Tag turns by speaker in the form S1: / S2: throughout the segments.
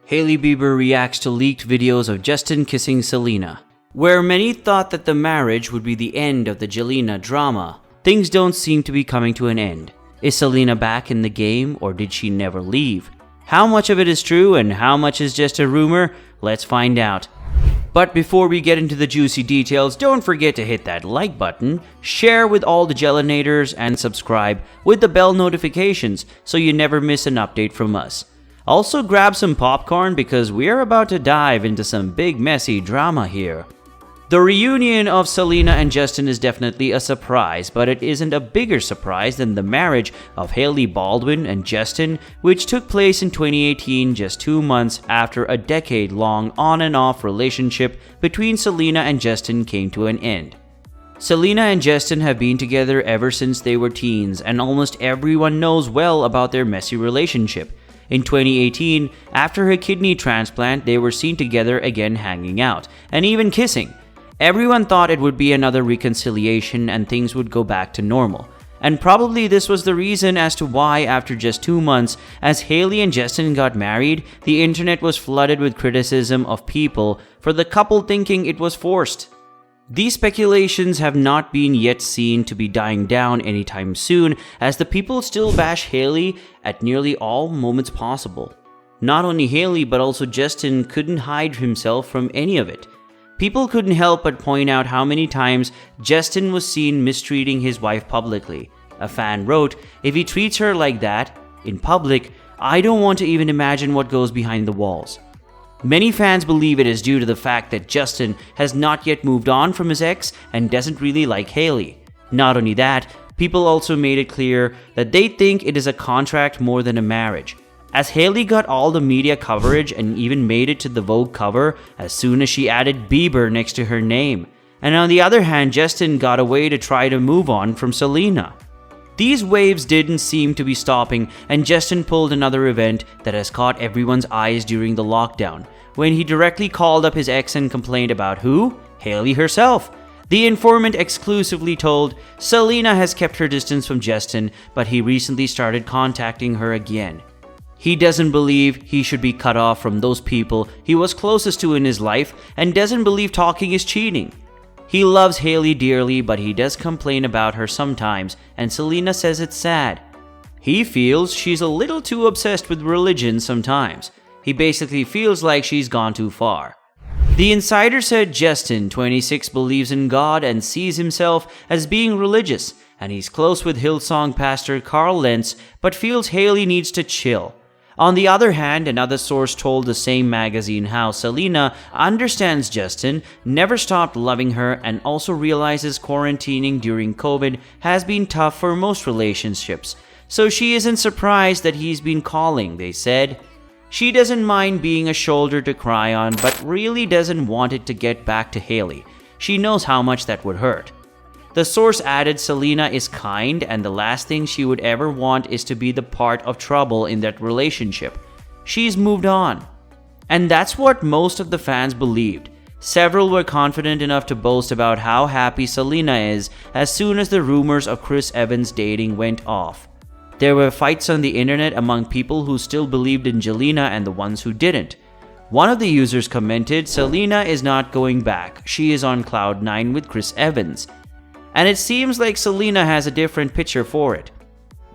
S1: Hailey Bieber reacts to leaked videos of Justin kissing Selena. Where many thought that the marriage would be the end of the Jelena drama, things don't seem to be coming to an end. Is Selena back in the game, or did she never leave? How much of it is true and how much is just a rumor? Let's find out. But before we get into the juicy details, don't forget to hit that like button, share with all the Jelenators, and subscribe with the bell notifications so you never miss an update from us. Also grab some popcorn because we are about to dive into some big messy drama here. The reunion of Selena and Justin is definitely a surprise, but it isn't a bigger surprise than the marriage of Hailey Baldwin and Justin, which took place in 2018, just 2 months after a decade-long on and off relationship between Selena and Justin came to an end. Selena and Justin have been together ever since they were teens, and almost everyone knows well about their messy relationship. In 2018, after her kidney transplant, they were seen together again hanging out, and even kissing. Everyone thought it would be another reconciliation and things would go back to normal. And probably this was the reason as to why after just 2 months, as Hailey and Justin got married, the internet was flooded with criticism of people for the couple thinking it was forced. These speculations have not been yet seen to be dying down anytime soon, as the people still bash Hailey at nearly all moments possible. Not only Hailey but also Justin couldn't hide himself from any of it. People couldn't help but point out how many times Justin was seen mistreating his wife publicly. A fan wrote, "If he treats her like that, in public, I don't want to even imagine what goes behind the walls." Many fans believe it is due to the fact that Justin has not yet moved on from his ex and doesn't really like Hailey. Not only that, people also made it clear that they think it is a contract more than a marriage, as Hailey got all the media coverage and even made it to the Vogue cover as soon as she added Bieber next to her name. And on the other hand, Justin got away to try to move on from Selena. These waves didn't seem to be stopping, and Justin pulled another event that has caught everyone's eyes during the lockdown, when he directly called up his ex and complained about who? Hailey herself. The informant exclusively told Selena has kept her distance from Justin, but he recently started contacting her again. He doesn't believe he should be cut off from those people he was closest to in his life and doesn't believe talking is cheating. He loves Hailey dearly, but he does complain about her sometimes, and Selena says it's sad. He feels she's a little too obsessed with religion sometimes. He basically feels like she's gone too far. The insider said Justin, 26, believes in God and sees himself as being religious, and he's close with Hillsong pastor Carl Lentz, but feels Hailey needs to chill. On the other hand, another source told the same magazine how Selena understands Justin, never stopped loving her, and also realizes quarantining during COVID has been tough for most relationships. So she isn't surprised that he's been calling, they said. She doesn't mind being a shoulder to cry on, but really doesn't want it to get back to Hailey. She knows how much that would hurt. The source added Selena is kind, and the last thing she would ever want is to be the part of trouble in that relationship. She's moved on. And that's what most of the fans believed. Several were confident enough to boast about how happy Selena is as soon as the rumors of Chris Evans dating went off. There were fights on the internet among people who still believed in Jelena and the ones who didn't. One of the users commented, "Selena is not going back. She is on cloud 9 with Chris Evans." And it seems like Selena has a different picture for it.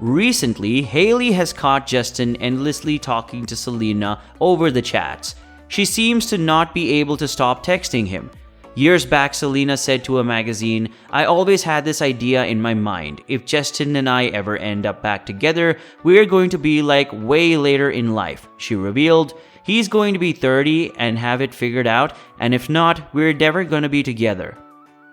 S1: Recently, Hailey has caught Justin endlessly talking to Selena over the chats. She seems to not be able to stop texting him. Years back, Selena said to a magazine, "I always had this idea in my mind. If Justin and I ever end up back together, we're going to be like way later in life." She revealed, "He's going to be 30 and have it figured out, and if not, we're never going to be together.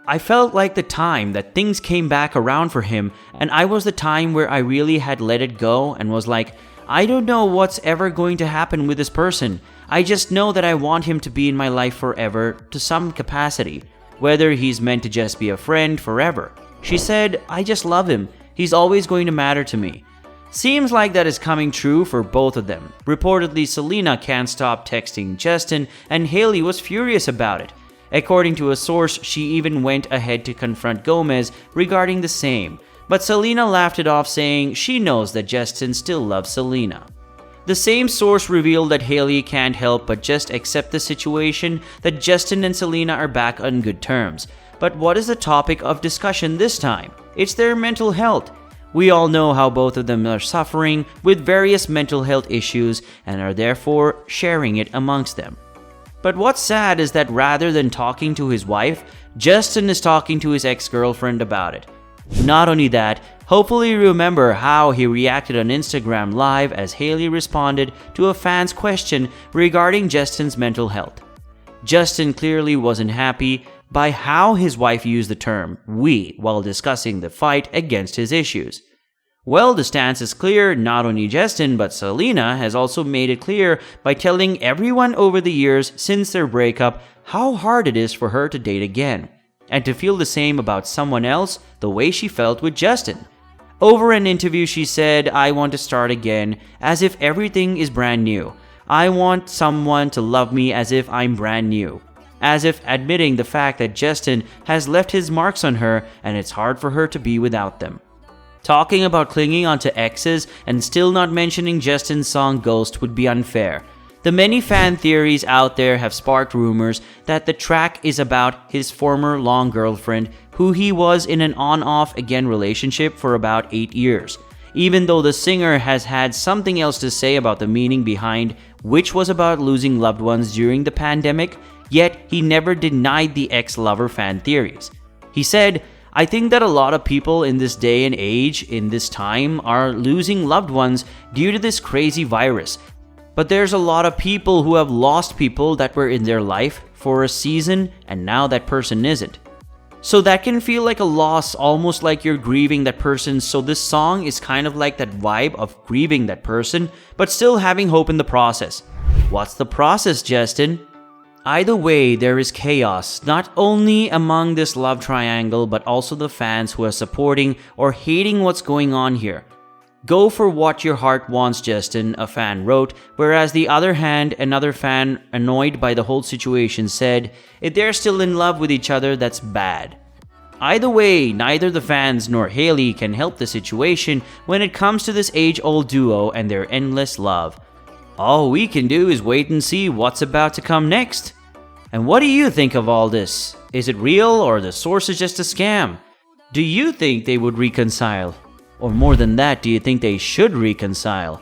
S1: I felt like the time that things came back around for him, and I was the time where I really had let it go and was like, I don't know what's ever going to happen with this person. I just know that I want him to be in my life forever to some capacity, whether he's meant to just be a friend forever." She said, "I just love him. He's always going to matter to me." Seems like that is coming true for both of them. Reportedly, Selena can't stop texting Justin, and Hailey was furious about it. According to a source, she even went ahead to confront Gomez regarding the same, but Selena laughed it off, saying she knows that Justin still loves Selena. The same source revealed that Hailey can't help but just accept the situation that Justin and Selena are back on good terms. But what is the topic of discussion this time? It's their mental health. We all know how both of them are suffering with various mental health issues and are therefore sharing it amongst them. But what's sad is that rather than talking to his wife, Justin is talking to his ex-girlfriend about it. Not only that, hopefully you remember how he reacted on Instagram Live as Hailey responded to a fan's question regarding Justin's mental health. Justin clearly wasn't happy by how his wife used the term "we" while discussing the fight against his issues. Well, the stance is clear. Not only Justin, but Selena has also made it clear by telling everyone over the years since their breakup how hard it is for her to date again, and to feel the same about someone else the way she felt with Justin. Over an interview, she said, "I want to start again, as if everything is brand new. I want someone to love me as if I'm brand new." As if admitting the fact that Justin has left his marks on her and it's hard for her to be without them. Talking about clinging onto exes and still not mentioning Justin's song Ghost would be unfair. The many fan theories out there have sparked rumors that the track is about his former long girlfriend, who he was in an on-off again relationship for about 8 years. Even though the singer has had something else to say about the meaning behind, which was about losing loved ones during the pandemic, yet he never denied the ex-lover fan theories. He said, "I think that a lot of people in this day and age, in this time, are losing loved ones due to this crazy virus. But there's a lot of people who have lost people that were in their life for a season and now that person isn't. So that can feel like a loss, almost like you're grieving that person. So this song is kind of like that vibe of grieving that person, but still having hope in the process." What's the process, Justin? Either way, there is chaos, not only among this love triangle, but also the fans who are supporting or hating what's going on here. "Go for what your heart wants, Justin," a fan wrote, whereas the other hand, another fan, annoyed by the whole situation, said, "If they're still in love with each other, that's bad." Either way, neither the fans nor Hailey can help the situation when it comes to this age-old duo and their endless love. All we can do is wait and see what's about to come next. And what do you think of all this? Is it real or the source is just a scam? Do you think they would reconcile? Or more than that, do you think they should reconcile?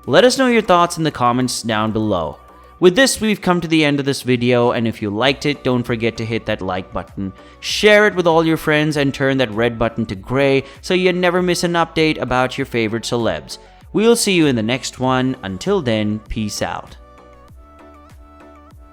S1: Let us know your thoughts in the comments down below. With this, we've come to the end of this video, and if you liked it, don't forget to hit that like button. Share it with all your friends and turn that red button to gray so you never miss an update about your favorite celebs. We'll see you in the next one. Until then, peace out.